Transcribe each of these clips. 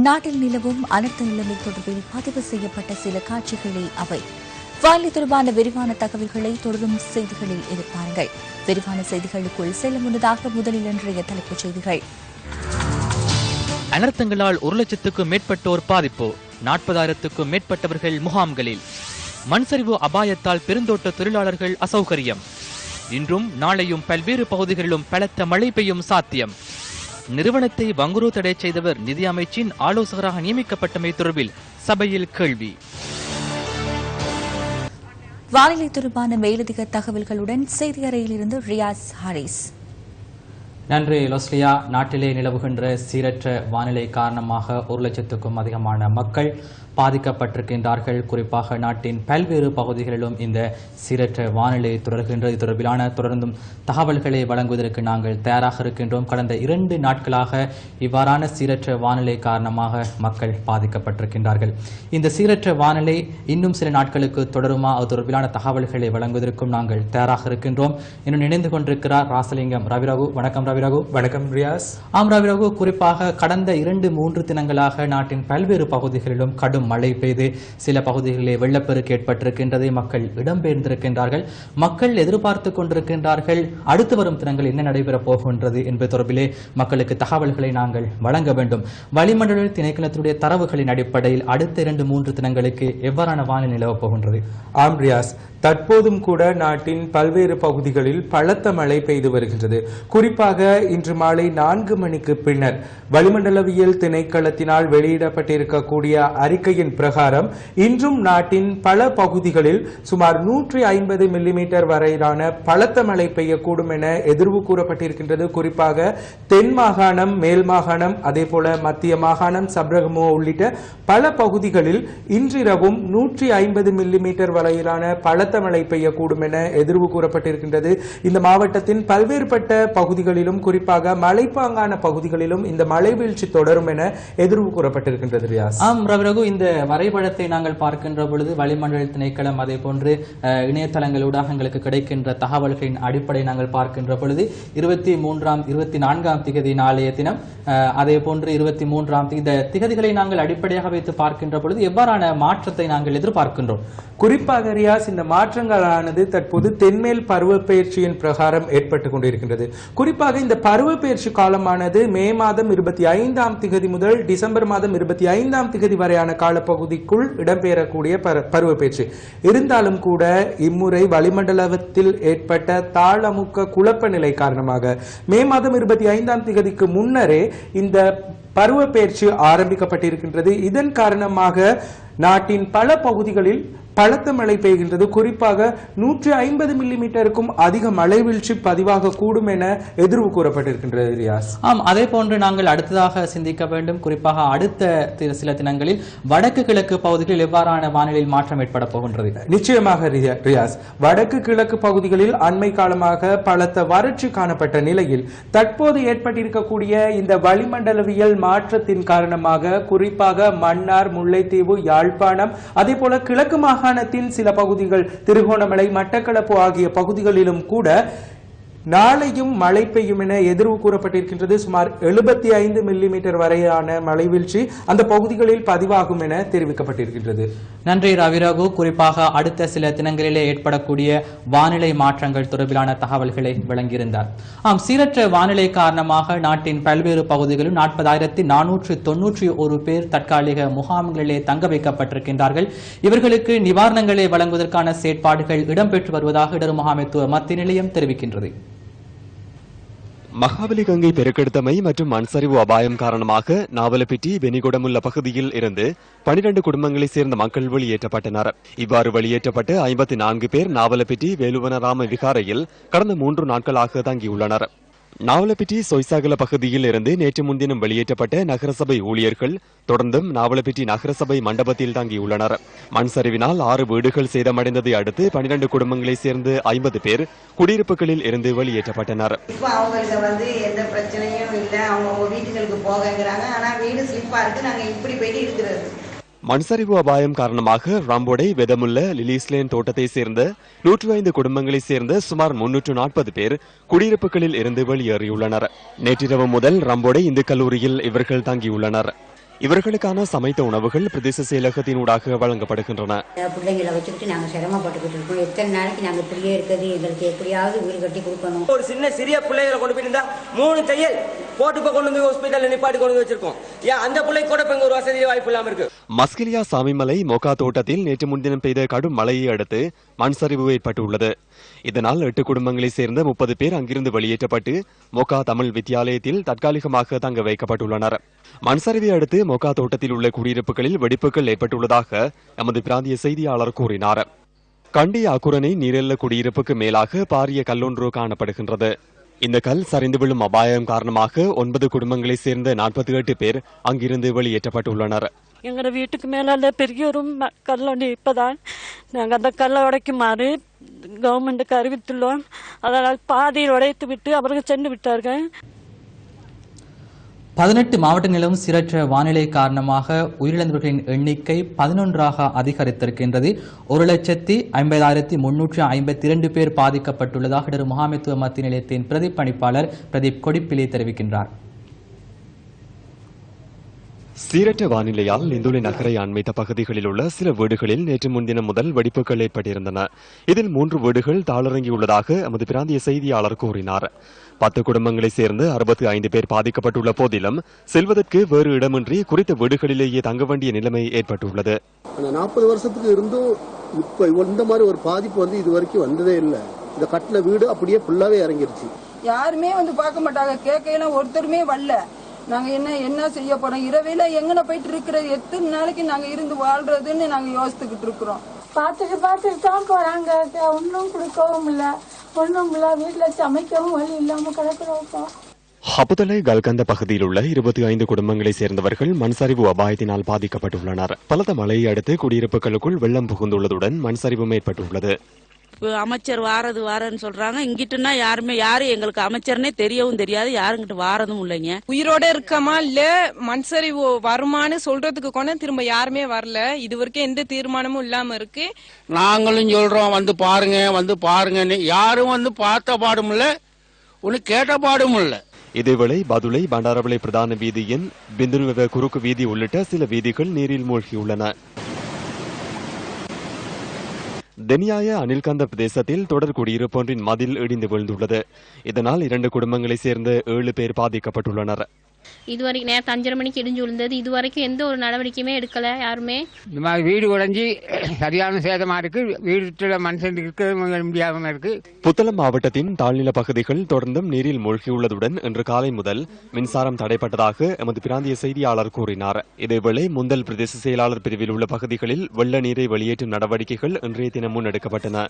நாட்டில் நிலவும் அனர்த்த நிலைமை தொடர்பில் பதிவு செய்யப்பட்ட சில காட்சிகளே அவை. வானிலை தொடர்பான விரிவான தகவல்களை தொடரும் செய்திகளில் எதிர்பாருங்கள். விரிவான செய்திகளுக்குள் செல்ல முன்னதாக முதலில் இன்றைய தலைப்புச் செய்திகள். அனர்த்தங்களால் 1 லட்சத்துக்கும் மேற்பட்டோர் பாதிப்பு, 40,000க்கும் மேற்பட்டவர்கள் முகாம்களில். மண்சரிவு அபாயத்தால் பெருந்தோட்ட தொழிலாளர்கள் அசௌகரியம். இன்றும் நாளையும் பல்வேறு பகுதிகளிலும் பலத்த மழை பெய்யும் சாத்தியம். நிறுவனத்தை வங்குரோ தடை செய்தவர் நிதி அமைச்சின் ஆலோசகராக நியமிக்கப்பட்டமை தொடர்பில் சபையில் கேள்வி. வானிலை தொடர்பான மேலதிக தகவல்களுடன் செய்தியறையிலிருந்து ரியாஸ் ஹாரிஸ். நன்றி லொஸ்லியா. நாட்டிலே நிலவுகின்ற சீரற்ற வானிலை காரணமாக 1 லட்சத்துக்கும் அதிகமான மக்கள் பாதிக்கப்பட்டிருக்கின்றார்கள். குறிப்பாக நாட்டின் பல்வேறு பகுதிகளிலும் இந்த சீரற்ற வானிலை தொடர்கின்றது. தொடர்பிலான தொடர்ந்தும் தகவல்களை வழங்குவதற்கு நாங்கள் தயாராக இருக்கின்றோம். கடந்த 2 நாட்களாக இவ்வாறான சீரற்ற வானிலை காரணமாக மக்கள் பாதிக்கப்பட்டிருக்கின்றார்கள். இந்த சீரற்ற வானிலை இன்னும் சில நாட்களுக்கு தொடருமா? அது தொடர்பிலான தகவல்களை வழங்குவதற்கும் நாங்கள் தயாராக இருக்கின்றோம். இன்னும் இணைந்து கொண்டிருக்கிறார் ராசலிங்கம் ரவிரகு. வணக்கம் ரவிரகு. வணக்கம் ரியாஸ். ரவிரகு, குறிப்பாக கடந்த 2-3 தினங்களாக நாட்டின் பல்வேறு பகுதிகளிலும் கடும் மழை பெய்து சில பகுதிகளிலே வெள்ளப்பெருக்கு ஏற்பட்டிருக்கின்றது. மக்கள் இடம்பெயர்ந்திருக்கின்றார்கள். மக்கள் எதிர்பார்த்து கொண்டிருக்கின்றார்கள் அடுத்து வரும் தினங்கள் என்ன நடைபெறப் போகின்றது என்பது தொடர்பிலே மக்களுக்கு தகவல்களை நாங்கள் வழங்க வேண்டும். வளிமண்டல திணைக்களத்தினுடைய தரவுகளின் அடிப்படையில் அடுத்த 2-3 தினங்களுக்கு எவ்வாறான வானிலை நிலவப் போகின்றது? ஆம் ரியாஸ், தற்போதும் கூட நாட்டின் பல்வேறு பகுதிகளில் பலத்த மழை பெய்து வருகின்றது. குறிப்பாக இன்று மாலை 4 மணிக்கு பின்னர் வளிமண்டலவியல் திணைக்களத்தினால் வெளியிடப்பட்டிருக்கக்கூடிய அறிக்கையின் பிரகாரம் இன்றும் நாட்டின் பல பகுதிகளில் சுமார் 150 மில்லிமீட்டர் வரையிலான பலத்த மழை பெய்யக்கூடும் என எதிர்வு கூறப்பட்டிருக்கின்றது. குறிப்பாக தென் மாகாணம், மேல் மாகாணம், அதே போல மத்திய மாகாணம், சப்ரகமோ உள்ளிட்ட பல பகுதிகளில் இன்றிரவும் 150 மில்லிமீட்டர் வரையிலான பலத்த மழை பெய்யக்கூடும் என எதிர்வு கூறப்பட்டிருக்கின்றது. இந்த மாவட்டத்தின் பல்வேறுபட்ட பகுதிகளிலும் குறிப்பாக மலைப்பாங்கான பகுதிகளிலும் இந்த மழை வீழ்ச்சி தொடரும் என எதிர்வு கூறப்பட்டிருக்கின்றது. ரியாஸ். ரவிரகு, இந்த வரைபடத்தை நாங்கள் பார்க்கின்ற பொழுது வளிமண்டல திணைக்களம் அதே போன்று இணையதளங்களூடாக எங்களுக்கு கிடைக்கின்ற தகவல்களின் அடிப்படை நாங்கள் பார்க்கின்ற பொழுது 24ஆம் திகதி நாளைய தினம், அதே போன்று 23ஆம் இந்த திகதிகளை நாங்கள் அடிப்படையாக வைத்து பார்க்கின்ற பொழுது எவ்வாறான மாற்றத்தை நாங்கள் எதிர்பார்க்கின்றோம்? குறிப்பாக ரியாஸ், இந்த மாற்றங்களானது தற்போது தென்மேல் பருவப்பெயர்ச்சியின் பிரகாரம் ஏற்பட்டுக் கொண்டிருக்கின்றது. குறிப்பாக இந்த பருவப்பெயர்ச்சி காலமானது மே மாதம் 25ஆம் திகதி முதல் டிசம்பர் மாதம் 25ஆம் திகதி வரையான காலப்பகுதிக்குள் இடம்பெறக்கூடிய பருவப்பெயர்ச்சி இருந்தாலும் கூட இம்முறை வளிமண்டலத்தில் ஏற்பட்ட தாளமுக்க குழப்ப நிலை காரணமாக மே மாதம் 25ஆம் திகதிக்கு முன்னரே இந்த பருவப்பெயர்ச்சி ஆரம்பிக்கப்பட்டிருக்கின்றது. இதன் காரணமாக நாட்டின் பல பகுதிகளில் பலத்த மழை பெய்கின்றது. குறிப்பாக 150 மில்லிமீட்டருக்கும் அதிக மழை வீழ்ச்சி பதிவாக கூடும் என எதிர்வு கூறப்பட்டிருக்கின்றது. ரியாஸ். அதே போன்று நாங்கள் அடுத்ததாக சிந்திக்க வேண்டும். குறிப்பாக அடுத்த சில தினங்களில் வடக்கு கிழக்கு பகுதிகளில் எவ்வாறான வானிலையில் மாற்றம் ஏற்பட போகின்றது? நிச்சயமாக ரியாஸ், வடக்கு கிழக்கு பகுதிகளில் அண்மை காலமாக பலத்த வறட்சி காணப்பட்ட நிலையில் தற்போது ஏற்பட்டிருக்கக்கூடிய இந்த வளிமண்டலவியல் மாற்றத்தின் காரணமாக குறிப்பாக மன்னார், முல்லைத்தீவு, யாழ்ப்பாணம், அதே போல கிழக்கு மாகாணத்தின் சில பகுதிகள், திருகோணமலை, மட்டக்களப்பு ஆகிய பகுதிகளிலும் கூட நாளையும் மழை பெய்யும் என எதிர்வு கூறப்பட்டிருக்கின்றது. சுமார் 75 மில்லிமீட்டர் வரையான மழை வீழ்ச்சி அந்த பகுதிகளில் பதிவாகும் என தெரிவிக்கப்பட்டிருக்கின்றது. நன்றி ரவிரகு. குறிப்பாக அடுத்த சில தினங்களிலே ஏற்படக்கூடிய வானிலை மாற்றங்கள் தொடர்பிலான தகவல்களை வழங்கியிருந்தார். சீரற்ற வானிலை காரணமாக நாட்டின் பல்வேறு பகுதிகளிலும் 40,491 பேர் தற்காலிக முகாம்களிலே தங்க வைக்கப்பட்டிருக்கின்றார்கள். இவர்களுக்கு நிவாரணங்களை வழங்குவதற்கான செயற்பாடுகள் இடம்பெற்று வருவதாக இடர் முகாமைத்துவ மத்திய நிலையம் தெரிவிக்கின்றது. மகாபலி கங்கை பெருக்கெடுத்தமை மற்றும் மண்சரிவு அபாயம் காரணமாக நாவலப்பிட்டி, வெனிகுடமுள்ள பகுதியில் இருந்து 12 குடும்பங்களைச் சேர்ந்த மக்கள் வெளியேற்றப்பட்டனர். இவ்வாறு வெளியேற்றப்பட்டு 54 பேர் நாவலப்பிட்டி வேலுவனராம விகாரையில் கடந்த 3 நாட்களாக தங்கியுள்ளனர். நாவலப்பிட்டி சொய்சாகல பகுதியில் இருந்து நேற்று முன்தினம் வெளியேற்றப்பட்ட நகரசபை ஊழியர்கள் தொடர்ந்தும் நாவலப்பிட்டி நகரசபை மண்டபத்தில் தங்கியுள்ளனர். மண் சரிவினால் 6 வீடுகள் சேதமடைந்ததை அடுத்து 12 குடும்பங்களைச் சேர்ந்து 50 பேர் குடியிருப்புகளில் இருந்து வெளியேற்றப்பட்டனர். அவங்களுக்கு எந்த பிரச்சனையும் இல்லை, அவங்க வீட்டுகளுக்கு போகிறாங்க. ஆனா வீடு ஸ்லிப்பா இருக்கு, நாங்க இப்படி போயிட்டு இருக்கிறது. மண்சரிவு அபாயம் காரணமாக ரம்போடை, வெதமுல்ல, லிலிஸ்லேன் தோட்டத்தை சேர்ந்த 105 குடும்பங்களைச் சேர்ந்த சுமார் 340 பேர் குடியிருப்புகளில் இருந்து வெளியேறியுள்ளனர். நேற்றிரவு முதல் ரம்போடை இந்து கல்லூரியில் இவர்கள் தங்கியுள்ளனர். இவர்களுக்கான சமைத்த உணவுகள் பிரதேச செயலகத்தினூடாக வழங்கப்படுகின்றன. பிள்ளைங்களை வச்சுக்கிட்டு நாங்கள் சிரமப்பட்டுக்கிட்டு இருக்கோம். எத்தனை நாளைக்கு நாங்கள் இப்படியே இருக்கிறது, எங்களுக்கு எப்படியாவது வீடு கட்டி கொடுக்கணும். ஒரு சிறிய பிள்ளைகளை கொண்டு போயிருந்தா 3 தையல் போட்டு கொண்டு போய் ஹாஸ்பிட்டல் நிப்பாட்டி கொண்டு வச்சிருக்கோம். ஏன் அந்த பிள்ளை கூட ஒரு வசதி வாய்ப்பு இல்லாம இருக்கு. மஸ்கெலியா சாமிமலை மோகா தோட்டத்தில் நேற்று முன்தினம் பெய்த கடும் மழையை அடுத்து மண் சரிவு ஏற்பட்டுள்ளது. இதனால் 8 குடும்பங்களைச் சேர்ந்த 30 பேர் அங்கிருந்து வெளியேற்றப்பட்டு மோகா தமிழ் வித்தியாலயத்தில் தற்காலிகமாக தங்க வைக்கப்பட்டுள்ளனர். மண்சரிவை அடுத்து மோகா தோட்டத்தில் உள்ள குடியிருப்புகளில் வெடிப்புகள் ஏற்பட்டுள்ளதாக எமது பிராந்திய செய்தியாளர் கூறினார். கண்டி அக்குரணை நீரெல்ல குடியிருப்புக்கு மேலாக பாரிய கல்லொன்று காணப்படுகின்றது. இந்த கல் சரிந்து விழும் அபாயம் காரணமாக 9 குடும்பங்களைச் சேர்ந்த 48 பேர் அங்கிருந்து வெளியேற்றப்பட்டுள்ளனர். எங்களோட வீட்டுக்கு மேல பெரிய ஒரு கல்லொண்டி இப்பதான் நாங்கள் அந்த கல்லை உடைக்குமாறு கவர்மெண்ட்டுக்கு அறிவித்துள்ளோம். அதனால் பாதியில் உடைத்து விட்டு அவர்கள் சென்று விட்டார்கள். 18 மாவட்டங்களிலும் சீரற்ற வானிலை காரணமாக உயிரிழந்தவர்களின் எண்ணிக்கை 11ஆக அதிகரித்திருக்கின்றது. 1,50,352 பேர் பாதிக்கப்பட்டுள்ளதாக முகாமைத்துவ மத்திய நிலையத்தின் பிரதிப் பணிப்பாளர் பிரதீப் கொடிப்பிலி தெரிவிக்கின்றார். சீரற்ற வானிலையால் லிந்துலை நகரை அண்மைத்த பகுதிகளில் உள்ள சில வீடுகளில் நேற்று முன்தினம் முதல் வெடிப்புகள் ஏற்பட்டிருந்தன. இதில் 3 வீடுகள் தாளரங்கியுள்ளதாக எமது பிராந்திய செய்தியாளர் கூறினார். 10 குடும்பங்களைச் சேர்ந்து 65 பேர் பாதிக்கப்பட்டுள்ள போதிலும் செல்வதற்கு வேறு இடமின்றி குறித்த வீடுகளிலேயே தங்க வேண்டிய நிலைமை ஏற்பட்டுள்ளது. 40 வருஷத்துக்கு இருந்தும் இப்ப இந்த மாதிரி ஒரு பாதிப்பு இது வரைக்கும் வந்ததே இல்லை. இந்த கட்டில வீடு அப்படியே ஃபுல்லாவே இறங்கிருச்சு. யாருமே பார்க்க மாட்டாங்க, கேட்கலாம் ஒருத்தருமே வரல. நாங்க என்ன செய்ய போறோம், இரவையில எங்கன போயிட்டு இருக்கிறது, எத்தனை நாளைக்கு நாங்க இருந்து வாழ்றதுன்னு நாங்க யோசித்துக்கிட்டு இருக்கிறோம். பார்த்துட்டு தான் போறாங்க. ஒன்றும் கொடுக்கவும் இல்லை, ஒன்றும் இல்லை. வீட்டுல சமைக்கவும் வழி இல்லாம கிடக்கிறோம். ஹபுதலை கல்கந்த பகுதியில் உள்ள 25 குடும்பங்களைச் சேர்ந்தவர்கள் மண்சரிவு அபாயத்தினால் பாதிக்கப்பட்டுள்ளனர். பலத்த மழையை அடுத்து குடியிருப்புகளுக்குள் வெள்ளம் புகுந்துள்ளதுடன் மண்சரிவும் ஏற்பட்டுள்ளது. அமைச்சர் வாரன்னு சொல்றாங்க. இங்கிட்டுனா யாரும் எங்களுக்கு அமைச்சர்னே தெரியவும் தெரியாது, யாருங்கிட்ட வாரதும் இல்லைங்க. உயிரோட இருக்கமா இல்ல மண்சரிவு வருமானு சொல்றதுக்கு கொண்டு திரும்ப யாருமே வரல. இது வரைக்கும் எந்த தீர்மானமும் இல்லாம இருக்கு. நாங்களும் சொல்றோம் வந்து பாருங்கன்னு, யாரும் பார்த்த பாடும் இல்ல, ஒன்னு கேட்ட பாடும் இல்ல. இதேவேளை பதுளை பண்டாரவளை பிரதான வீதியின் பிந்துனுவ குறுக்கு வீதி உள்ளிட்ட சில வீதிகள் நீரில் மூழ்கியுள்ளன. தெனியாய அனில்கந்த பிரதேசத்தில் தொடர் குடியிருப்பொன்றின் மதில் இடிந்து விழுந்துள்ளது. இதனால் 2 குடும்பங்களைச் சேர்ந்த 7 பேர் பாதிக்கப்பட்டுள்ளனர். இதுவரைக்கும் நேரத்து 5:30 மணிக்கு இடிஞ்சு விழுந்தது. இதுவரைக்கும் எந்த ஒரு நடவடிக்கையுமே எடுக்கல யாருமே. இந்த மாதிரி வீடு உடைஞ்சி சரியான சேதமா இருக்கு. வீட்டுல மனுஷன் இருக்க முடியாம இருக்கு. புத்தளம் மாவட்டத்தின் தாழ்நில பகுதிகள் தொடர்ந்தும் நீரில் மூழ்கியுள்ளதுடன் இன்று காலை முதல் மின்சாரம் தடைப்பட்டதாக எமது பிராந்திய செய்தியாளர் கூறினார். இதேவேளை முந்தல் பிரதேச செயலாளர் பிரிவில் உள்ள பகுதிகளில் வெள்ள நீரை வெளியேற்றும் நடவடிக்கைகள் இன்றைய தினம் முன்னெடுக்கப்பட்டன.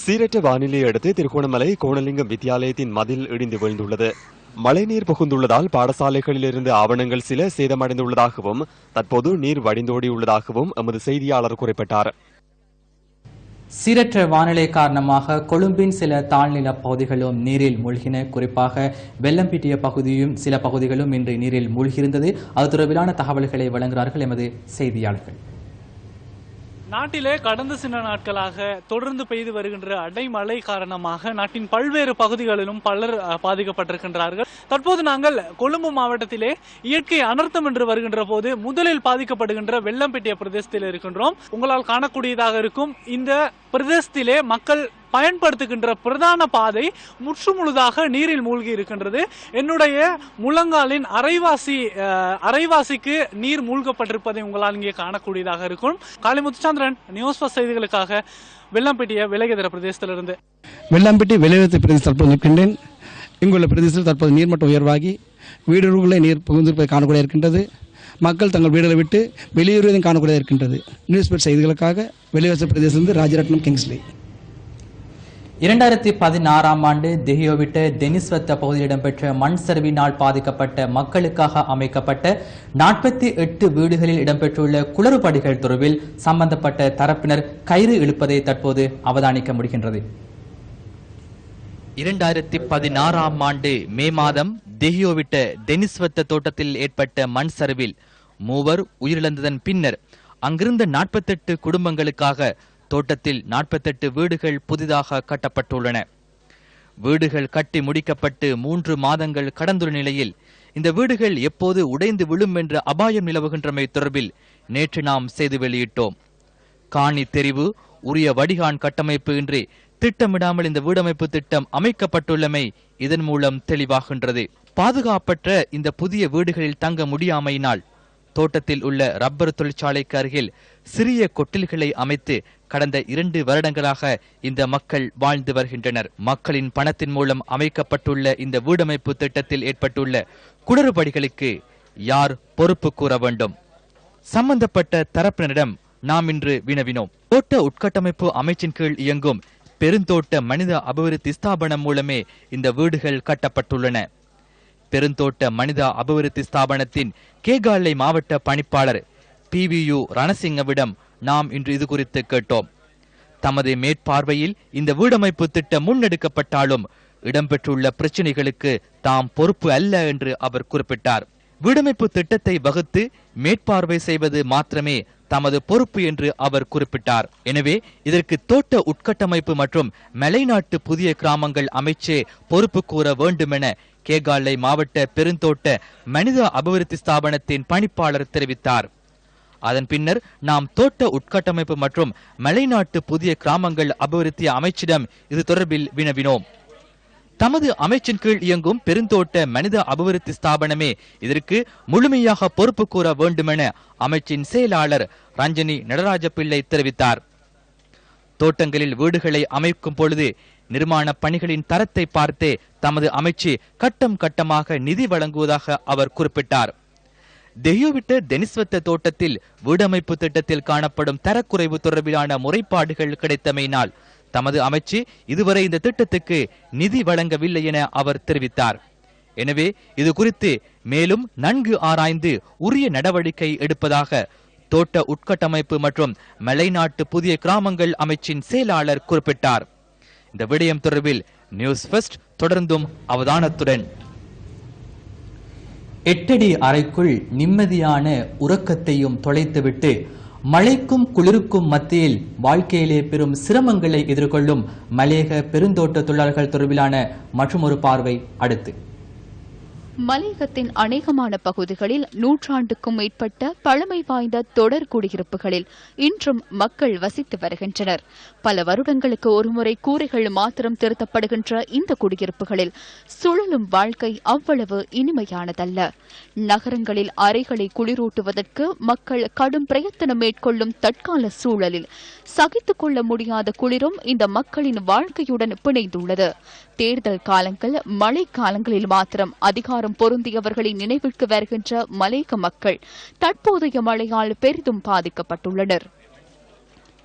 சீரற்ற வானிலையை அடுத்து திருகோணமலை கோணலிங்கம் வித்தியாலயத்தின் மதில் இடிந்து விழுந்துள்ளது. மழைநீர் புகுந்துள்ளதால் பாடசாலைகளிலிருந்து ஆவணங்கள் சில சேதமடைந்துள்ளதாகவும் தற்போது நீர் வடிந்தோடியுள்ளதாகவும் எமது செய்தியாளர் குறிப்பிட்டார். சீரற்ற வானிலை காரணமாக கொழும்பின் சில தாழ்நில பகுதிகளும் நீரில் மூழ்கின. குறிப்பாக வெள்ளம்பிட்டிய பகுதியும் சில பகுதிகளும் இன்று நீரில் மூழ்கியிருந்தது. அது தொடர்பிலான தகவல்களை வழங்குகிறார்கள் எமது செய்தியாளர்கள். நாட்டிலே கடந்த சில நாட்களாக தொடர்ந்து பெய்து வருகின்ற அடைமழை காரணமாக நாட்டின் பல்வேறு பகுதிகளிலும் பலர் பாதிக்கப்பட்டிருக்கின்றார்கள். தற்போது நாங்கள் கொழும்பு மாவட்டத்திலே இயற்கை அனர்த்தம் என்று வருகின்ற போது முதலில் பாதிக்கப்படுகின்ற வெள்ளம்பிட்டிய பிரதேசத்தில் இருக்கின்றோம். உங்களால் காணக்கூடியதாக இருக்கும் இந்த பிரதேசத்திலே மக்கள் பயன்படுத்துகின்ற பிரதான பாதை முற்றுமுழுதாக நீரில் மூழ்கி இருக்கின்றது. என்னுடைய முழங்காலின் அரைவாசிக்கு நீர் மூழ்கப்பட்டிருப்பதை உங்களால் இங்கே காணக்கூடியதாக இருக்கும். காலை முத்துச்சந்திரன், நியூஸ் ஃபர்ஸ்ட் செய்திகளுக்காக வெள்ளம்பிட்டிய விலகேதர பிரதேசத்திலிருந்து. வெள்ளம்பிட்டி விலையுயர்த்த பிரதேசத்தில் தற்போது நிற்கின்றேன். இங்குள்ள பிரதேசத்தில் தற்போது நீர்மட்டம் உயர்வாகி வீடுகளுக்குள்ளே நீர் புகுந்திருப்பதை காணக்கூடிய இருக்கின்றது. மக்கள் தங்கள் வீடுகளை விட்டு வெளியேறுவதையும் காணக்கூடிய இருக்கின்றது. நியூஸ் ஃபர்ஸ்ட் செய்திகளுக்காக வெளியுயர்த்த பிரதேசத்திலிருந்து ராஜரட்னம் கிங்ஸ்லி. 2016ஆம் ஆண்டு தெஹியோவிட்ட தெனிஸ்வத்த பகுதியில் இடம்பெற்ற மண் சரிவினால் பாதிக்கப்பட்ட மக்களுக்காக அமைக்கப்பட்ட 48 வீடுகளில் இடம்பெற்றுள்ள குளறுபடிகள் தொடர்பில் சம்பந்தப்பட்ட தரப்பினர் கயிறு இழுப்பதை தற்போது அவதானிக்க முடிகின்றது. 2016ஆம் ஆண்டு மே மாதம் தெஹியோவிட்ட தெனிஸ்வத்த தோட்டத்தில் ஏற்பட்ட மண் சரிவில் 3 உயிரிழந்ததன் பின்னர் அங்கிருந்த 48 குடும்பங்களுக்காக தோட்டத்தில் 48 வீடுகள் புதிதாக கட்டப்பட்டுள்ளன. வீடுகள் கட்டி முடிக்கப்பட்டு 3 மாதங்கள் கடந்துள்ள நிலையில் இந்த வீடுகள் எப்போது உடைந்து விழும் என்ற அபாயம் நிலவுகின்றமை தொடர்பில் நேற்று நாம் செய்து வெளியிட்டோம். காணி தெரிவு, உரிய வடிகான் கட்டமைப்பு இன்றி திட்டமிடாமல் இந்த வீடமைப்பு திட்டம் அமைக்கப்பட்டுள்ளமை இதன் மூலம் தெளிவாகின்றது. பாதுகாப்பற்ற இந்த புதிய வீடுகளில் தங்க முடியாமையினால் தோட்டத்தில் உள்ள ரப்பர் தொழிற்சாலைக்கு அருகில் சிறிய கொட்டில்களை அமைத்து கடந்த 2 வருடங்களாக இந்த மக்கள் வாழ்ந்து வருகின்றனர். மக்களின் பணத்தின் மூலம் அமைக்கப்பட்டுள்ள இந்த வீடமைப்பு திட்டத்தில் ஏற்பட்டுள்ள குளறுபடிகளுக்கு யார் பொறுப்பு கூற வேண்டும்? சம்பந்தப்பட்ட தரப்பினரிடம் நாம் இன்று வினவினோம். தோட்ட உட்கட்டமைப்பு அமைச்சின் கீழ் இயங்கும் பெருந்தோட்ட மனித அபிவிருத்தி ஸ்தாபனம் மூலமே இந்த வீடுகள் கட்டப்பட்டுள்ளன. பெருந்தோட்ட மனித அபிவிருத்தி ஸ்தாபனத்தின் கேகாலை மாவட்ட பணிப்பாளர் PVU ரணசிங்கவிடம் நாம் இன்று இது குறித்து கேட்டோம். தமது மேற்பார்வையில் இந்த வீடமைப்பு திட்டம் முன்னெடுக்கப்பட்டாலும் இடம்பெற்றுள்ள பிரச்சினைகளுக்கு தாம் பொறுப்பு அல்ல என்று அவர் குறிப்பிட்டார். வீடமைப்பு திட்டத்தை வகுத்து மேற்பார்வை செய்வது மாத்திரமே தமது பொறுப்பு என்று அவர் குறிப்பிட்டார். எனவே இதற்கு தோட்ட உட்கட்டமைப்பு மற்றும் மலைநாட்டு புதிய கிராமங்கள் அமைச்சே பொறுப்பு கூற வேண்டுமென கேகாலை மாவட்ட பெருந்தோட்ட மனித அபிவிருத்தி ஸ்தாபனத்தின் பணிப்பாளர் தெரிவித்தார். அதன் பின்னர் நாம் தோட்ட உட்கட்டமைப்பு மற்றும் மலைநாட்டு புதிய கிராமங்கள் அபிவிருத்தி அமைச்சிடம் இது தொடர்பில் வினவினோம். தமது அமைச்சின் கீழ் இயங்கும் பெருந்தோட்ட மனித அபிவிருத்தி ஸ்தாபனமே இதற்கு முழுமையாக பொறுப்பு கூற வேண்டுமென அமைச்சின் செயலாளர் ரஞ்சனி நடராஜ பிள்ளை தெரிவித்தார். தோட்டங்களில் வீடுகளை அமைக்கும் பொழுது நிர்மாண பணிகளின் தரத்தை பார்த்தே தமது அமைச்சு கட்டம் கட்டமாக நிதி வழங்குவதாக அவர் குறிப்பிட்டார். தெஹியோவிட்ட டெனிஸ்வத்த தோட்டத்தில் வீடமைப்பு திட்டத்தில் காணப்படும் தரக்குறைவு தொடர்பிலான முறைப்பாடுகள் கிடைத்தமையினால் தமது அமைச்சு இதுவரை இந்த திட்டத்துக்கு நிதி வழங்கவில்லை என அவர் தெரிவித்தார். எனவே இது குறித்து மேலும் நன்கு ஆராய்ந்து உரிய நடவடிக்கை எடுப்பதாக தோட்ட உட்கட்டமைப்பு மற்றும் மலைநாட்டு புதிய கிராமங்கள் அமைச்சின் செயலாளர் குறிப்பிட்டார். இந்த விடயம் தொடர்பில் நியூஸ் ஃபர்ஸ்ட் தொடர்ந்தும் அவதானத்துடன். 8 அடி அறைக்குள் நிம்மதியான உறக்கத்தையும் தொலைத்துவிட்டு மழைக்கும் குளிருக்கும் மத்தியில் வாழ்க்கையிலே பெரும் சிரமங்களை எதிர்கொள்ளும் மலையக பெருந்தோட்ட தொழிலாளர்கள் தொடர்பிலான மற்றொரு பார்வை அடுத்து. மலையகத்தின் அநேகமான பகுதிகளில் நூற்றாண்டுக்கும் மேற்பட்ட பழமை வாய்ந்த தொடர் குடியிருப்புகளில் இன்றும் மக்கள் வசித்து வருகின்றனர். பல வருடங்களுக்கு ஒருமுறை கூரைகள் மாத்திரம் திருத்தப்படுகின்ற இந்த குடியிருப்புகளில் சுழலும் வாழ்க்கை அவ்வளவு இனிமையானதல்ல. நகரங்களில் அறைகளை குளிரூட்டுவதற்கு மக்கள் கடும் பிரயத்தனம் மேற்கொள்ளும் தற்கால சூழலில் சகித்துக் கொள்ள முடியாத குளிரும் இந்த மக்களின் வாழ்க்கையுடன் பிணைந்துள்ளது. தேர்தல் காலங்கள், மழை காலங்களில் மாத்திரம் அதிகாரம் பொருந்தியவர்களை நினைவிற்கு வருகின்ற மலையக மக்கள் தற்போதைய மழையால் பெரிதும் பாதிக்கப்பட்டுள்ளனர்.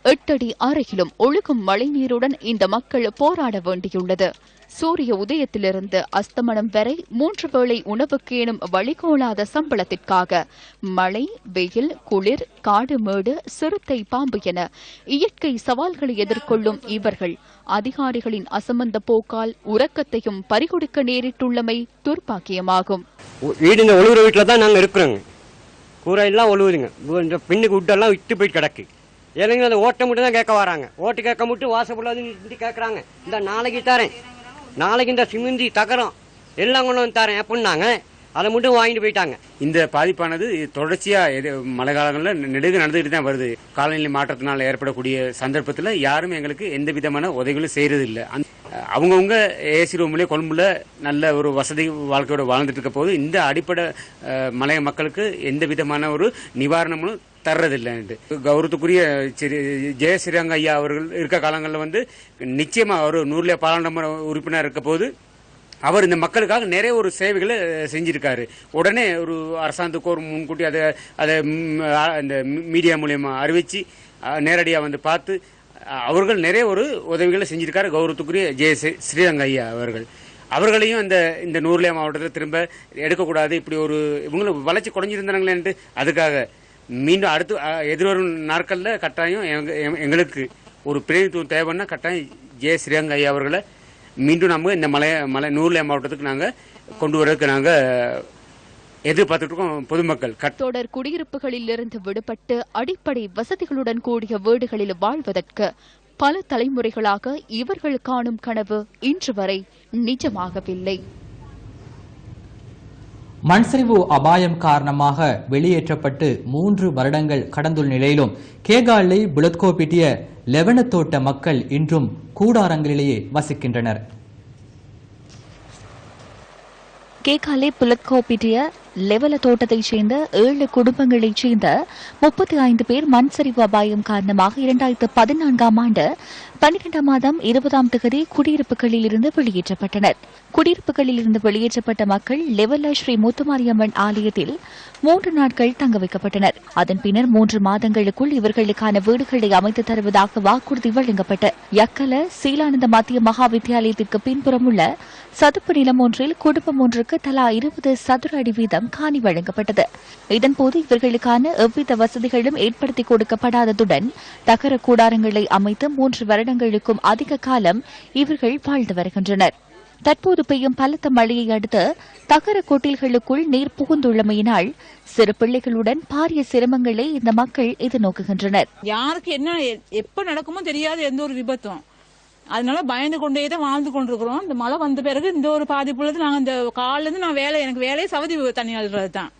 8 அடி அறையிலும் ஒழுகும் மழை நீருடன் இந்த மக்கள் போராட வேண்டியுள்ளது. சூரிய உதயத்திலிருந்து அஸ்தமனம் வரை 3 வேளை உணவுக்கேனும் வழிகோலாத சம்பளத்திற்காக மழை, வெயில், குளிர், காடு மேடு, சிறுத்தை, பாம்பு என இயற்கை சவால்களை எதிர்கொள்ளும் இவர்கள் அதிகாரிகளின் அசமந்த போக்கால் உறக்கத்தையும் பறிகொடுக்க நேரிட்டுள்ளமை துர்பாக்கியமாகும். வீடுங்க ஒழுகுற வீட்டில் தான் நாங்கள் இருக்கிறோங்க. கூரையெல்லாம் ஒழுகுதுங்க. இந்த பின்னுக்கு விட்டெல்லாம் விட்டு போய் கிடக்கு. ஏழைங்க அந்த ஓட்டை மட்டும் தான் கேட்க வராங்க. ஓட்டு கேட்க மட்டும் வாசப்படாது கேட்குறாங்க. இந்த நாளைக்கு தரேன், நாளைக்கு இந்த சிமெந்தி தகரம் எல்லாம் கொண்டு வந்து தரேன் அப்படின்னாங்க. அதை மட்டும் வாங்கிட்டு போயிட்டாங்க. இந்த பாதிப்பானது தொடர்ச்சியா மழை காலங்களில் நெடுக நடந்துகிட்டு தான் வருது. காலநிலை மாற்றத்தினால் ஏற்படக்கூடிய சந்தர்ப்பத்தில் யாரும் எங்களுக்கு எந்த விதமான உதவிகளும் செய்யறது இல்லை. அவங்கவுங்க ஏசி ரூம்லேயே கொழும்புல நல்ல ஒரு வசதி வாழ்க்கையோட வாழ்ந்துட்டு இருக்க போது இந்த அடிப்படை மலைய மக்களுக்கு எந்த விதமான ஒரு நிவாரணமும் தர்றதில்லைன்ட்டு கௌரவத்துக்குரிய ஜெயஸ்ரீரங்க ஐயா அவர்கள் இருக்க காலங்களில் நிச்சயமா ஒரு 100 பாராளுமன்ற உறுப்பினர் இருக்க போது அவர் இந்த மக்களுக்காக நிறைய ஒரு சேவைகளை செஞ்சிருக்காரு. உடனே ஒரு அரசாங்கத்துக்கு ஒரு முன்கூட்டி அதை இந்த மீடியா மூலியமா அறிவிச்சு நேரடியாக பார்த்து அவர்கள் நிறைய ஒரு உதவிகளை செஞ்சிருக்காரு. கௌரவத்துக்குரிய ஸ்ரீரங்க ஐயா அவர்களையும் இந்த நூர்லியா மாவட்டத்தில் திரும்ப எடுக்கக்கூடாது. இப்படி ஒரு இவங்களை வளர்ச்சி குறைஞ்சிருந்தாங்களேன்ட்டு அதுக்காக மீண்டும் அடுத்து எதிர்வரும் நாட்களில் கட்டாயம் எங்களுக்கு ஒரு பிரதிநிதித்துவம் தேவைன்னா கட்டாயம் ஸ்ரீரங்க ஐயா அவர்களை மீண்டும் நம்ம இந்த மலை நூர்லியா மாவட்டத்துக்கு நாங்கள் கொண்டு வரதுக்கு நாங்கள் எதிர்பார்த்துட்டு இருக்கோம். பொதுமக்கள் தொடர் குடியிருப்புகளில் இருந்து விடுபட்டு அடிப்படை வசதிகளுடன் கூடிய வீடுகளில் வாழ்வதற்கு பல தலைமுறைகளாக இவர்கள் காணும் கனவு இன்று வரை நிஜமாகவில்லை. மண்சரிவு அபாயம் காரணமாக வெளியேற்றப்பட்டு 3 வருடங்கள் கடந்துள்ள நிலையிலும் கேகாலை புலத்கோபிட்டிய லெவனத்தோட்ட மக்கள் இன்றும் கூடாரங்களிலேயே வசிக்கின்றனர். கேகாலை புலத்கோபிட்டிய லெவல தோட்டத்தைச் சேர்ந்த 7 குடும்பங்களைச் சேர்ந்த 35 பேர் மண்சரிவு அபாயம் காரணமாக 2014ஆம் ஆண்டு 12ஆம் மாதம் 20ஆம் தேதி குடியிருப்புகளில் இருந்து வெளியேற்றப்பட்டனர். குடியிருப்புகளில் இருந்து வெளியேற்றப்பட்ட மக்கள் லெவல ஸ்ரீ முத்துமாரியம்மன் ஆலயத்தில் 3 நாட்கள் தங்க வைக்கப்பட்டனர். அதன் பின்னர் 3 மாதங்களுக்குள் இவர்களுக்கான வீடுகளை அமைத்து தருவதாக வாக்குறுதி வழங்கப்பட்ட யக்கல சீலானந்த மத்திய மகா வித்தியாலயத்திற்கு பின்புறம் உள்ள சதுப்பு நிலம் ஒன்றில் குடும்பம் ஒன்றுக்கு தலா 20 சதுர அடி வீதம் காணி வழங்கப்பட்டது. இதன்போது இவர்களுக்கான எவ்வித வசதிகளும் ஏற்படுத்திக் கொடுக்கப்படாததுடன் தகர கூடாரங்களை அமைத்து 3 வருடங்களுக்கும் அதிக காலம் இவர்கள் வாழ்ந்து வருகின்றனர். தற்போது பெய்யும் பலத்த மழையை அடுத்து தகர கொட்டில்களுக்குள் நீர் புகுந்துள்ளமையினால் சிறு பிள்ளைகளுடன் பாரிய சிரமங்களை இந்த மக்கள் எதிர்நோக்குகின்றனர். யாருக்கு என்ன எப்ப நடக்குமோ தெரியாது எந்த ஒரு விபத்தும். அதனால பயந்து கொண்டே தான் வாழ்ந்து கொண்டிருக்கிறோம். இந்த மழை வந்த பிறகு இந்த ஒரு பாதிப்புள்ளது நாங்கள் இந்த காலில இருந்து எனக்கு வேலையை சவதி தண்ணி அழுறது தான்.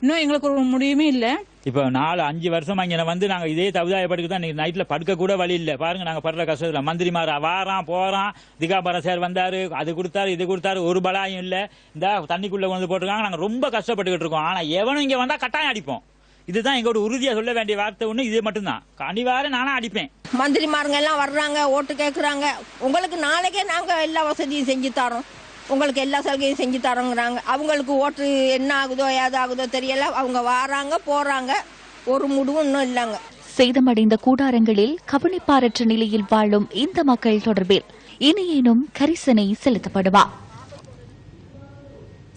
இன்னும் எங்களுக்கு ஒரு முடியுமே இல்லை. இப்போ 4-5 வருஷமா இங்கே வந்து நாங்கள் இதே தவிதாயப்பட்டுக்கு தான் நைட்டில் படுக்க கூட வழி இல்லை. பாருங்க நாங்கள் படுற கஷ்டத்தில் மந்திரிமார் வாரான் போறான், திகாபரம் சார் வந்தாரு, அது கொடுத்தாரு இது கொடுத்தாரு, ஒரு பலாயும் இல்லை. இந்த தண்ணிக்குள்ள கொண்டு போட்டிருக்காங்க. நாங்கள் ரொம்ப கஷ்டப்பட்டுக்கிட்டு இருக்கோம். ஆனால் எவனும் இங்கே வந்தால் கட்டாயம் அடிப்போம். இதுதான் எங்களோட உறுதியா சொல்ல வேண்டிய வார்த்தை ஒண்ணு இது மட்டும்தான். கண்டிப்பாக நானும் அடிப்பேன். மந்திரிமாருங்க எல்லாம் வர்றாங்க, ஓட்டு கேட்கறாங்க. உங்களுக்கு நாளைக்கே நாங்க எல்லா வசதியும் செஞ்சு தரோம், உங்களுக்கு எல்லா சலுகையும் செஞ்சு தரோங்கிறாங்க. அவங்களுக்கு ஓட்டு என்ன ஆகுதோ ஏதாகுதோ தெரியல. அவங்க வராங்க போறாங்க, ஒரு முடிவும் இன்னும் இல்லைங்க. சேதமடைந்த கூடாரங்களில் கவனிப்பாரற்ற நிலையில் வாழும் இந்த மக்கள் தொடர்பில் இனியேனும் கரிசனை செலுத்தப்படுவா.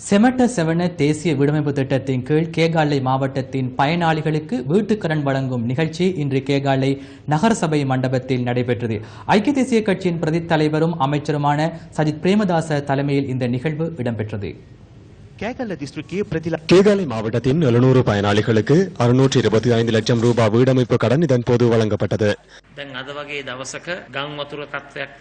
செமட்ட செவன தேசிய வீடமைப்பு திட்டத்தின் கீழ் கேகாலை மாவட்டத்தின் பயனாளிகளுக்கு வீட்டுக்கடன் வழங்கும் நிகழ்ச்சி இன்று கேகாலை நகரசபை மண்டபத்தில் நடைபெற்றது. ஐக்கிய தேசிய கட்சியின் பிரதி தலைவரும் அமைச்சருமான சஜித் பிரேமதாச தலைமையில் இந்த நிகழ்வு இடம்பெற்றது. கேகாலை மாவட்டத்தின் 700 பயனாளிகளுக்கு 625 லட்சம் ரூபாய் வீடமைப்பு கடன் இதன் போது வழங்கப்பட்டது.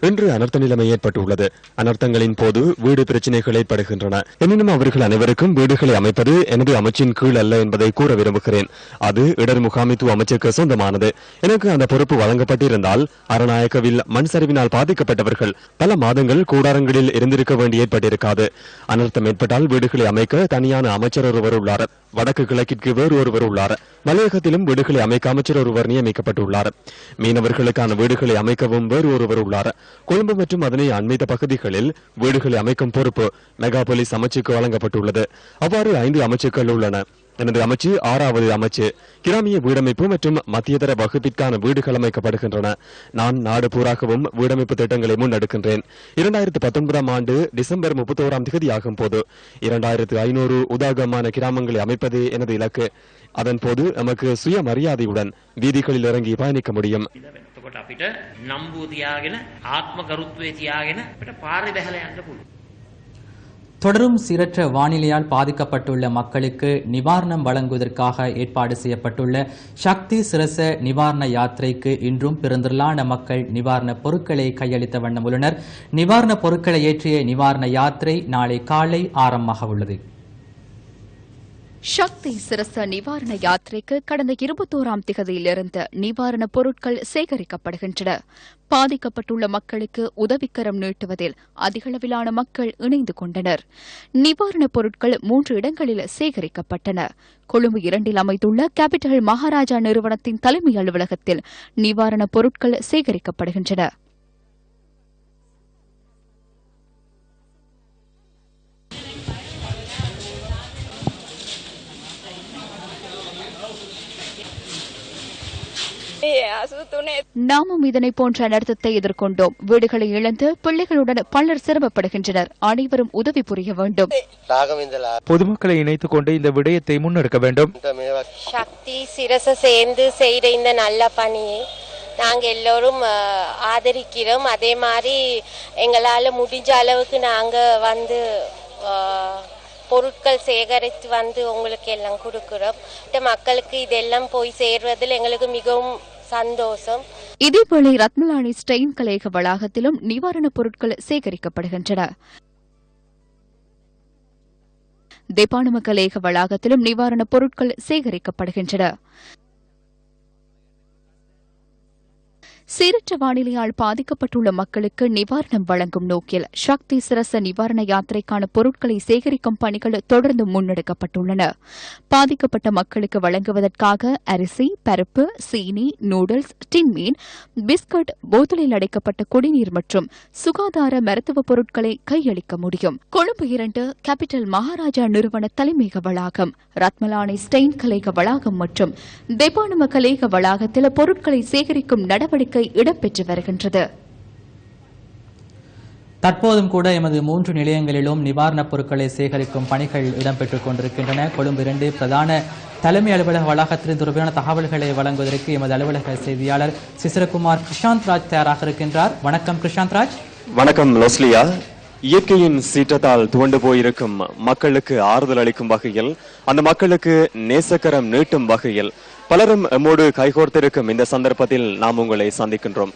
இன்று அனர்த்த நிலைமை ஏற்பட்டுள்ளது. அனர்த்தங்களின் போது வீடு பிரச்சினைகள் ஏற்படுகின்றன. எனினும் அவர்கள் அனைவருக்கும் வீடுகளை அமைப்பது எனது அமைச்சின் கீழ் அல்ல என்பதை கூற விரும்புகிறேன். அது இடர் முகாமைத்துவ அமைச்சுக்கு சொந்தமானது. எனக்கு அந்த பொறுப்பு வழங்கப்பட்டிருந்தால் அரநாயக்கவில் மண் சரிவினால் பாதிக்கப்பட்டவர்கள் பல மாதங்கள் கூடாரங்களில் இருந்திருக்க வேண்டி ஏற்பட்டிருக்காது. அனர்த்தம் ஏற்பட்டால் வீடுகளை அமைக்க தனியான அமைச்சர் ஒருவர் உள்ளார். வடக்கு கிழக்கிற்கு வேறு ஒருவர் உள்ளார். மலையகத்திலும் வீடுகளை அமைக்க அமைச்சர் ஒருவர் நியமிக்கப்பட்டுள்ளார். மீனவர்களுக்கான வீடுகளை அமைக்கவும் வேறு ஒருவர் உள்ளார். கொழும்பு மற்றும் அதனை அண்மித்த பகுதிகளில் வீடுகளை அமைக்கும் பொறுப்பு மெகாபோலிஸ் அமைச்சுக்கு வழங்கப்பட்டுள்ளது. அவ்வாறு 5 அமைச்சுக்கள் உள்ளன. எனது அமைச்சு 6வது அமைச்சு. கிராமிய வீடமைப்பு மற்றும் மத்தியதர வகுப்பிற்கான வீடுகள் அமைக்கப்படுகின்றன. நான் நாடு பூராகவும் வீடமைப்பு திட்டங்களை முன்னெடுக்கின்றேன். 2019ஆம் ஆண்டு டிசம்பர் 31ஆம் தேதி ஆகும் போது 2500 உதாகமான கிராமங்களை அமைப்பதே எனது இலக்கு. அதன் போது நமக்கு சுயமரியாதையுடன் வீதிகளில் இறங்கி பயணிக்க முடியும். தொடரும் சீரற்ற வானிலையால் பாதிக்கப்பட்டுள்ள மக்களுக்கு நிவாரணம் வழங்குவதற்காக ஏற்பாடு செய்யப்பட்டுள்ள சக்தி சிரச நிவாரண யாத்திரைக்கு இன்றும் பெருந்திரளான மக்கள் நிவாரணப் பொருட்களை கையளித்த வண்ணம் உள்ளனர். நிவாரணப் பொருட்களை ஏற்றிய நிவாரண யாத்திரை நாளை காலை ஆரம்பமாக உள்ளது. சக்தி சிரச நிவாரண யாத்திரைக்கு கடந்த 21ஆம் திகதியிலிருந்து நிவாரணப் பொருட்கள் சேகரிக்கப்படுகின்றன. பாதிக்கப்பட்டுள்ள மக்களுக்கு உதவிக்கரம் நீட்டுவதில் அதிகளவிலான மக்கள் இணைந்து கொண்டனர். நிவாரணப் பொருட்கள் 3 இடங்களில் சேகரிக்கப்பட்டன. கொழும்பு 2இல் அமைந்துள்ள கேபிட்டல் மகாராஜா நிறுவனத்தின் தலைமை அலுவலகத்தில் நிவாரணப் பொருட்கள் சேகரிக்கப்படுகின்றன. நாமும் இதனை போன்ற அனர்த்தத்தை எதிர்கொண்டோம். வீடுகளை இழந்து பிள்ளைகளுடன் பலர் சிரமப்படுகின்றனர். அனைவரும் உதவி புரிய வேண்டும். பொதுமக்களை இணைத்துக் கொண்டு இந்த விடயத்தை முன்னெடுக்க வேண்டும். சக்தி சிரச சேர்ந்து செய்த இந்த நல்ல பணியை நாங்கள் எல்லோரும் ஆதரிக்கிறோம். அதே மாதிரி எங்களால் முடிஞ்ச அளவுக்கு நாங்கள் வந்து பொருட்கள் சேகரித்து வந்து உங்களுக்கு எல்லாம் கொடுக்கிறோம். மக்களுக்கு இதெல்லாம் போய் சேர்வதில் எங்களுக்கு மிகவும் சந்தோஷம். இதேவேளை ரத்மலானி ஸ்டெயின் கலையக வளாகத்திலும் நிவாரணப் பொருட்கள் சேகரிக்கப்படுகின்றன. தெபானம கலேக வளாகத்திலும் நிவாரணப் பொருட்கள் சேகரிக்கப்படுகின்றன. சீரற்ற வானிலையால் பாதிக்கப்பட்டுள்ள மக்களுக்கு நிவாரணம் வழங்கும் நோக்கில் சக்தி சிரச நிவாரண யாத்திரைக்கான பொருட்களை சேகரிக்கும் பணிகள் தொடர்ந்து முன்னெடுக்கப்பட்டுள்ளன. பாதிக்கப்பட்ட மக்களுக்கு வழங்குவதற்காக அரிசி, பருப்பு, சீனி, நூடுல்ஸ், டின் மீன், பிஸ்கட், போத்தலில் அடைக்கப்பட்ட குடிநீர் மற்றும் சுகாதார மருத்துவ பொருட்களை கையளிக்க முடியும். கொழும்பு 2 கேபிட்டல் மகாராஜா நிறுவன தலைமையக வளாகம், ரத்மலானை ஸ்டெயின் கலேக வளாகம் மற்றும் தெபானம கலேக வளாகத்தில் பொருட்களை சேகரிக்கும் நடவடிக்கை இடம்பெற்று வருகின்றது. தற்போதும் கூட எமது 3 நிலையங்களிலும் நிவாரணப் பொருட்களை சேகரிக்கும் பணிகள் இடம்பெற்றுக் கொண்டிருக்கின்றன. கொழும்பு 2 பிரதான தலைமை அலுவலக வளாகத்தின் தொடர்பான தகவல்களை வழங்குவதற்கு எமது அலுவலக செய்தியாளர் சிசிரகுமார் கிருஷாந்த் ராஜ் தயாராக இருக்கின்றார். வணக்கம் கிருஷாந்த் ராஜ். வணக்கம் லோஸ்லியா. இயற்கையின் சீற்றத்தால் துவண்டு போயிருக்கும் மக்களுக்கு ஆறுதல் அளிக்கும் வகையில், அந்த மக்களுக்கு நேசக்கரம் நீட்டும் வகையில் பலரும் எம்மோடு கைகோர்த்திருக்கும் இந்த சந்தர்ப்பத்தில் நாம் உங்களை சந்திக்கின்றோம்.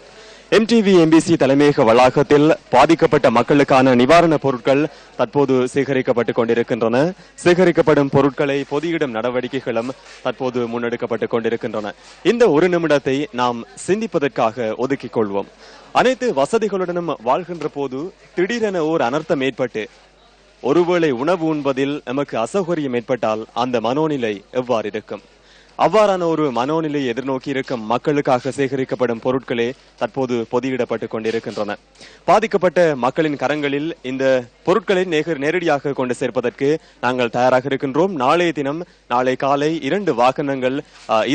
MTV MBC தலைமையக வளாகத்தில் பாதிக்கப்பட்ட மக்களுக்கான நிவாரணப் பொருட்கள் தற்போது சேகரிக்கப்பட்டுக் கொண்டிருக்கின்றன. சேகரிக்கப்படும் பொருட்களை பொதியிடும் நடவடிக்கைகளும் தற்போது முன்னெடுக்கப்பட்டுக் கொண்டிருக்கின்றன. இந்த ஒரு நிமிடத்தை நாம் சிந்திப்பதற்காக ஒதுக்கிக் கொள்வோம். அனைத்து வசதிகளுடனும் வாழ்கின்ற போது திடீரென ஓர் அனர்த்தம் ஏற்பட்டு ஒருவேளை உணவு உண்பதில் நமக்கு அசௌகரியம் ஏற்பட்டால் அந்த மனோநிலை எவ்வாறு இருக்கும்? அவ்வாறான ஒரு மனோநிலை எதிர்நோக்கி இருக்கும் மக்களுக்காக சேகரிக்கப்படும் பொருட்களே தற்போது பொதியிடப்பட்டுக் கொண்டிருக்கின்றன. பாதிக்கப்பட்ட மக்களின் கரங்களில் இந்த பொருட்களை நேரடியாக கொண்டு சேர்ப்பதற்கு நாங்கள் தயாராக இருக்கின்றோம். நாளைய தினம், நாளை காலை 2 வாகனங்கள்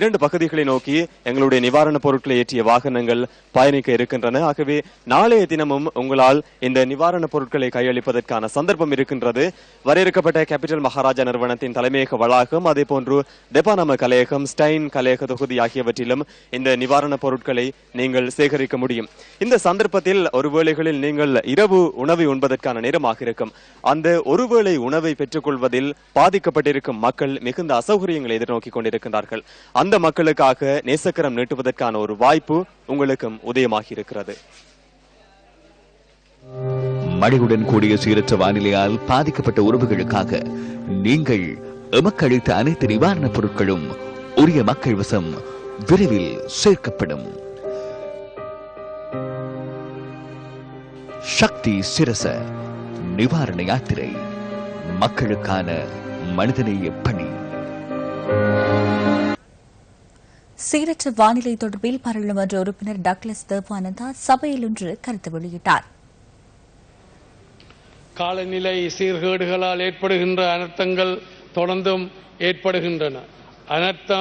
2 பகுதிகளை நோக்கி எங்களுடைய நிவாரணப் பொருட்களை ஏற்றிய வாகனங்கள் பயணிக்க இருக்கின்றன. ஆகவே நாளைய தினமும் உங்களால் இந்த நிவாரணப் பொருட்களை கையளிப்பதற்கான சந்தர்ப்பம் இருக்கின்றது. வரையறுக்கப்பட்ட கேபிட்டல் மகாராஜா நிறுவனத்தின் தலைமையக வளாகம், அதே போன்று தெபானம கலேகம், ஸ்டைன் கலேக தொகுதி ஆகியவற்றிலும் இந்த நிவாரணப் பொருட்களை நீங்கள் சேகரிக்க முடியும். இந்த சந்தர்ப்பத்தில் ஒருவேளைகளில் நீங்கள் இரவு உணவை உண்பதற்கான நேரமாக இருக்கும். அந்த ஒருவேளை உணவை பெற்றுக் கொள்வதில் பாதிக்கப்பட்டிருக்கும் மக்கள் மிகுந்த அசௌகரியங்களை எதிர்நோக்கி கொண்டிருக்கின்றார்கள். அந்த மக்களுக்காக நேசக்கரம் நீட்டுவதற்கான ஒரு வாய்ப்பு உங்களுக்கும் உதயமாகி இருக்கிறது. மழையுடன் கூடிய சீரற்ற வானிலையால் பாதிக்கப்பட்ட உறவுகளுக்காக நீங்கள் எமக்களித்த அனைத்து நிவாரணப் பொருட்களும் உரிய மக்கள் வசம் விரைவில் சேர்க்கப்படும். சக்தி சிரச நிவாரண யாத்திரை, மக்களுக்கான மனிதநேய பணி. சீரற்ற வானிலை தொடர்பில் பாராளுமன்ற உறுப்பினர் டக்ளஸ் தேவானந்தா சபையில் ஒன்று கருத்து வெளியிட்டார். காலநிலை சீர்கேடுகளால் ஏற்படுகின்ற அனர்த்தங்கள் தொடர்ந்தும் ஏற்படுகின்றன. அனர்த்த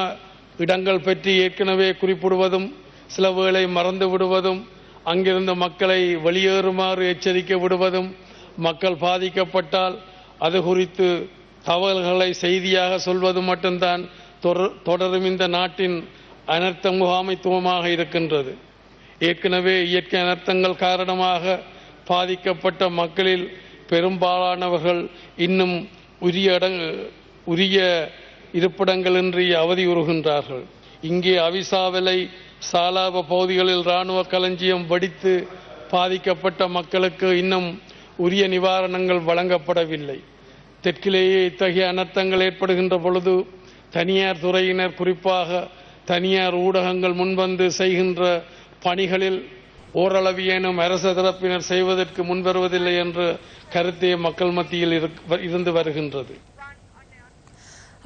இடங்கள் பற்றி ஏற்கனவே குறிப்பிடுவதும், சில வேளை மறந்து விடுவதும், அங்கிருந்த மக்களை வெளியேறுமாறு எச்சரிக்க விடுவதும், மக்கள் பாதிக்கப்பட்டால் அது குறித்து தகவல்களை செய்தியாக சொல்வது மட்டும்தான் தொடரும் இந்த நாட்டின் அனர்த்த முகாமைத்துவமாக இருக்கின்றது. ஏற்கனவே இயற்கை அனர்த்தங்கள் காரணமாக பாதிக்கப்பட்ட மக்களில் பெரும்பாலானவர்கள் இன்னும் உரிய இருப்பிடங்களின்றி அவதியுறுகின்றார்கள். இங்கே அவிசாவலை, சாலாப பகுதிகளில் இராணுவ களஞ்சியம் வெடித்து பாதிக்கப்பட்ட மக்களுக்கு இன்னும் உரிய நிவாரணங்கள் வழங்கப்படவில்லை. தெற்கிலேயே இத்தகைய அனர்த்தங்கள் ஏற்படுகின்ற பொழுது தனியார் துறையினர், குறிப்பாக தனியார் ஊடகங்கள் முன்வந்து செய்கின்ற பணிகளில் ஓரளவியேனும் அரச தரப்பினர் செய்வதற்கு முன்வருவதில்லை என்ற கருத்தே மக்கள் மத்தியில் இருந்து வருகின்றது.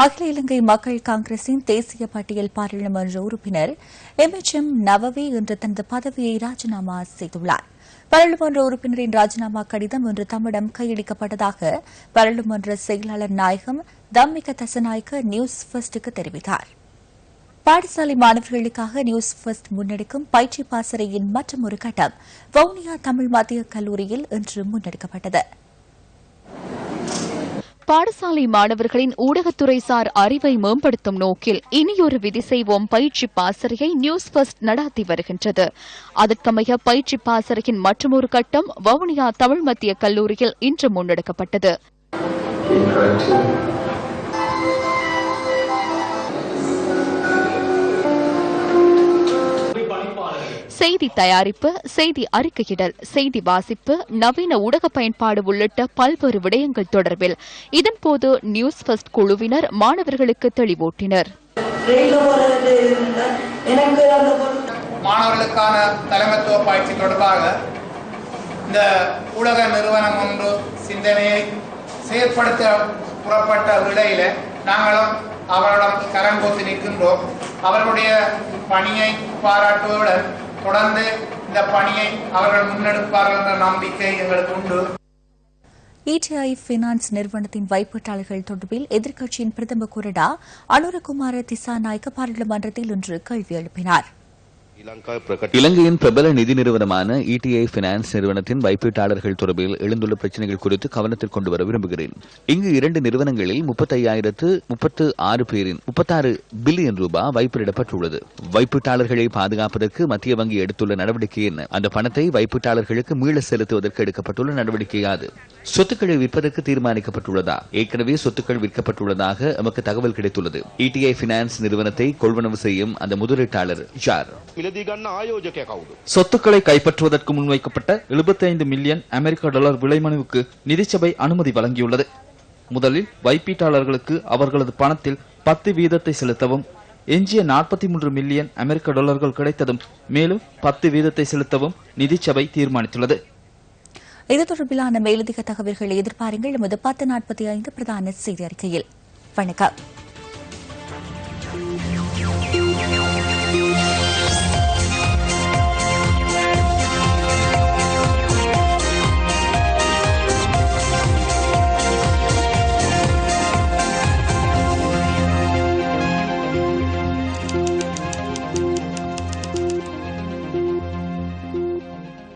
அகில இலங்கை மக்கள் காங்கிரசின் தேசிய பட்டியல் பாராளுமன்ற உறுப்பினர் MHM நவவி இன்று தனது பதவியை ராஜினாமா செய்துள்ளார். பாராளுமன்ற உறுப்பினரின் ராஜினாமா கடிதம் இன்று தம்மிடம் கையளிக்கப்பட்டதாக பாராளுமன்ற செயலாளர் நாயகம் தம்மிக தசநாயக்க நியூஸ் ஃபர்ஸ்டுக்கு தெரிவித்தார். பாடசாலை மாணவர்களுக்காக நியூஸ் ஃபர்ஸ்ட் முன்னெடுக்கும் பயிற்சி பாசறையின் மற்றொரு கட்டம் வவுனியா தமிழ் மத்திய கல்லூரியில் இன்று முன்னெடுக்கப்பட்டது. பாடசாலை மாணவர்களின் ஊடகத்துறைசார் அறிவை மேம்படுத்தும் நோக்கில் இனியொரு விதி செய்வோம் பயிற்சி பாசறையை நியூஸ் ஃபர்ஸ்ட் நடாத்தி வருகின்றது. அதற்கமைய பயிற்சி பாசறையின் மற்றொரு கட்டம் வவுனியா தமிழ் மத்திய கல்லூரியில் இன்று முன்னெடுக்கப்பட்டது. செய்தி தயாரிப்பு, செய்தி அறிக்கையிடல், செய்தி வாசிப்பு, நவீன ஊடக பயன்பாடு உள்ளிட்ட பல்வேறு விடயங்கள் தொடர்பில் இதன்போது நியூஸ் ஃபர்ஸ்ட் குழுவினர் மாணவர்களுக்கு தெளிவூட்டினர். மாணவர்களுக்கான தலைமைத்துவ பயிற்சி தொடர்பாக இந்த ஊடக நிறுவனம் ஒன்று சிந்தனையை செயற்படுத்த புறப்பட்ட விடையில நாங்களும் அவரிடம் கரம் கோத்து நிற்கின்றோம். அவர்களுடைய பணியை பாராட்டுவதுடன் தொடர்ந்து இந்த பணியை அவர்கள் முன்னெடுப்பார்கள் என்ற நம்பிக்கை எங்களுக்கு உண்டு. ETI பினான்ஸ் நிறுவனத்தின் வைப்பீட்டாளர்கள் தொடர்பில் எதிர்க்கட்சியின் பிரதம கொறடா அனுரகுமார திசாநாயக்க பாராளுமன்றத்தில் இன்று கேள்வி எழுப்பினார். இலங்கையின் பிரபல நிதி நிறுவனமான ETI பினான்ஸ் நிறுவனத்தின் வைப்பீட்டாளர்கள் தொடர்பில் எழுந்துள்ள பிரச்சனைகள் குறித்து கவனத்தில் கொண்டு வர விரும்புகிறேன். இங்கு 2 நிறுவனங்களில் 35,036 பேரின் 36 பில்லியன் ரூபாய் வைப்பிடப்பட்டுள்ளது. வைப்பீட்டாளர்களை பாதுகாப்பதற்கு மத்திய வங்கி எடுத்துள்ள நடவடிக்கை என்ன? அந்த பணத்தை வைப்பீட்டாளர்களுக்கு மீள செலுத்துவதற்கு எடுக்கப்பட்டுள்ள நடவடிக்கை யாது? சொத்துக்களை விற்பதற்கு தீர்மானிக்கப்பட்டுள்ளதா? ஏற்கனவே சொத்துக்கள் விற்கப்பட்டுள்ளதாக நமக்கு தகவல் கிடைத்துள்ளது. ETI பினான்ஸ் நிறுவனத்தை கொள்வனவு செய்யும் அந்த முதலீட்டாளர் யார்? சொத்துக்களை கைப்பற்றுவதற்கு முன்வைக்கப்பட்ட 75 மில்லியன் அமெரிக்க டாலர் விலைமனுவுக்கு நிதிச்சபை அனுமதி வழங்கியுள்ளது. முதலில் வைப்பீட்டாளர்களுக்கு அவர்களது பணத்தில் 10% செலுத்தவும், எஞ்சிய 43 மில்லியன் அமெரிக்க டாலர்கள் கிடைத்ததும் மேலும் 10% செலுத்தவும் நிதிச்சபை தீர்மானித்துள்ளது. இது தொடர்பிலான மேலதிக தகவல்களை எதிர்பாருங்கள். 10:45 பிரதான செய்தி அறிக்கையில். வணக்கம்.